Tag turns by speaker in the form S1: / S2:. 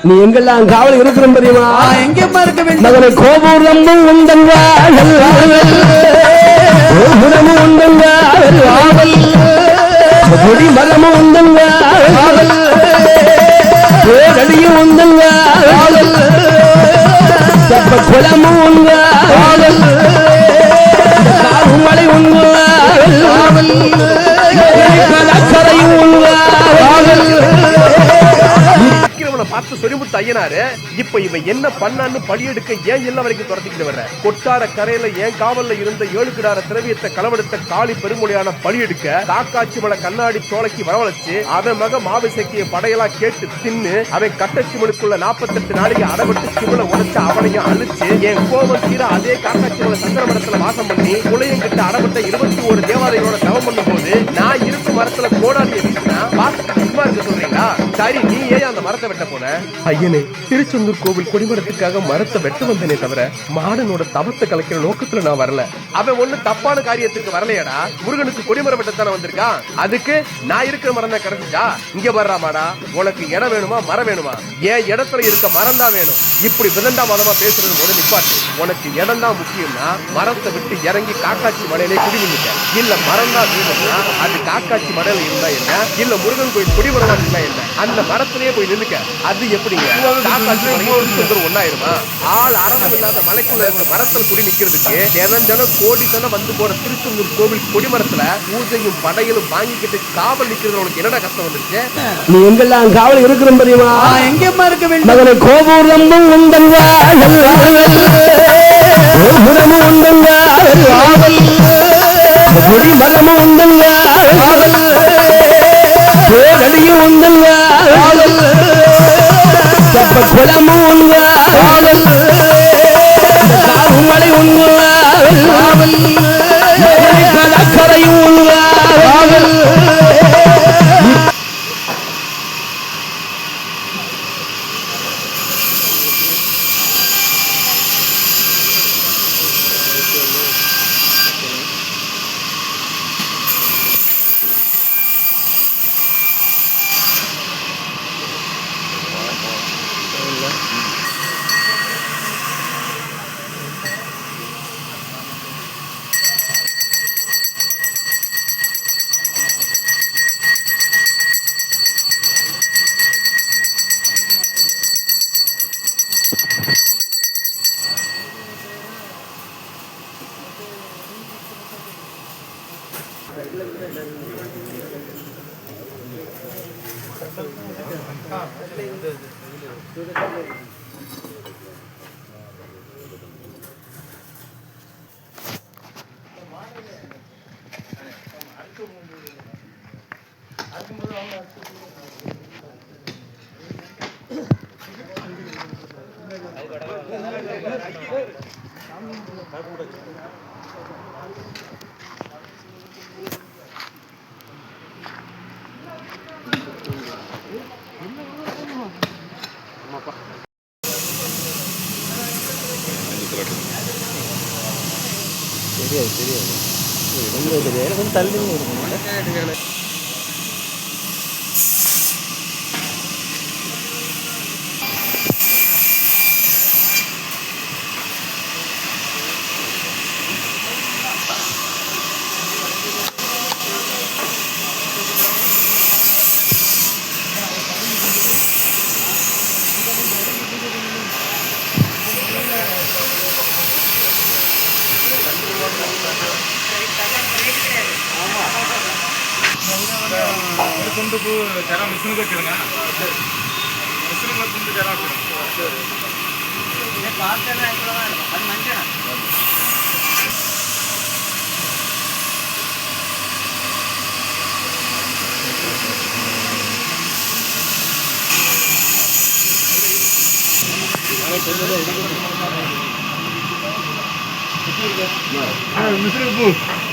S1: நீ எங்கெல்லாம் காவல் இருக்கிறோம் தெரியுமா?
S2: எங்கேம்மா இருக்க வேண்டும்?
S1: மகனை கோபூரமும் உண்டங்கால் கோபுரமும் உண்டங்கால் கொடி மரமும் உண்டங்கால் பேரடியும் உண்டங்கால் செப்ப குளமும் உண்டால் மலை உண்டால் கரையும் உண்டால்
S3: பார்த்து சொரிமுத்து ஐயனாரு இப்ப இவன் என்ன பண்ணான்னு பழியெடுக்க ஏன் எல்லாம் வரைக்கும் துரத்திக்கிட்டு வர்ற? கொட்டார கரையில ஏன் காவல்ல இருந்த 7 கிடார திரவியத்தை களவெடுத்த காளி பெருமொழியான பழியெடுக்க காக்காட்சி மலை கண்ணாடி சோலைக்கு வரவழைச்சு அவன் மக மாவிசக்கிய படையெல்லாம் கேட்டு தின்னு அவன் கட்டச்சிமலுக்குள்ள 48 நாளைக்கு அடவிட்டு சிமலை உடைச்சு அவனையும் அழிச்சு என் கோபம் தீர அதே காக்காட்சி மலை சந்திர மரத்துல வாசம் பண்ணி புளையும் கிட்ட அடவிட்ட 21 தேவாதைகளோட தவம் பண்ணும் போது நான் இருக்கும் மரத்துல கோடாலியை வீசினா பார்த்து சும்மா இருக்க சொல்றீங்களா? சரி, நீ ஏன் அந்த மரத்தை வெட்ட போன? ஐயனே, திருச்செந்தூர் கோவில் கொடிமரத்துக்காக மரத்தை வெட்ட வந்தனே தவிர மாடனோட தவத்தை கலைக்கிற நோக்கத்துல நான் வரல. அவன் ஒண்ணு தப்பான காரியத்துக்கு வரலையடா. முருகனுக்கு கொடிமரம் வெட்டத்தானே வந்திருக்கான். அதுக்கு நான் இருக்கிற மரம் தான் கிடைச்சிட்டா? இங்க வர்றா மாடா, உனக்கு இடம் வேணுமா மரம் வேணுமா? என் இடத்துல இருக்க மரம் தான் வேணும். இப்படி விதண்டா மதமா பேசுறது போது நிப்பாட்டு. உனக்கு இடம் தான் முக்கியம்னா மரத்தை விட்டு இறங்கி காக்காட்சி மலையிலே குடிவிக்க. இல்ல மரம் தான் வேணும்னா அது காக்காட்சி மலையில இருந்தா என்ன, இல்ல முருகன் கோயில் கொடிமரம் இருந்தா என்ன, அந்த மரத்திலேயே போய் நின்னுக்க. அது எப்படிங்க ஒன்னாயிருமா? ஆள் அரசம் இல்லாத மலைக்குள்ள இருக்கிற மரத்தில் குடி நிக்கிறதுக்கு தினம் கோடி தனம் வந்து போற திருச்செந்தூர் கோவில் கொடிமரத்துல பூஜையும் படையிலும் வாங்கிக்கிட்டு காவல் நிக்கிறது உனக்கு என்னடா கஷ்டம் வந்துருச்சு?
S1: நீ எங்கெல்லாம் காவல் இருக்கிறோம் தெரியுமா?
S2: எங்கேம்மா இருக்க வேண்டும்?
S1: மகனை கோபூரமும் உண்டங்கால் கோபுரமும் உண்டங்கால் கொடி மரமும் உண்டங்கால் பேரடியும் உண்டங்கால் செப்ப குளமும் உண்டால் மலை உண்டால் கரையும் உண்டால் தெரியாது கொஞ்சம் தள்ளி
S4: తుండుకు జర మిషన్ కొట్టిరుగా మిషన్ తుండు జర అది మంచిగా మిషన్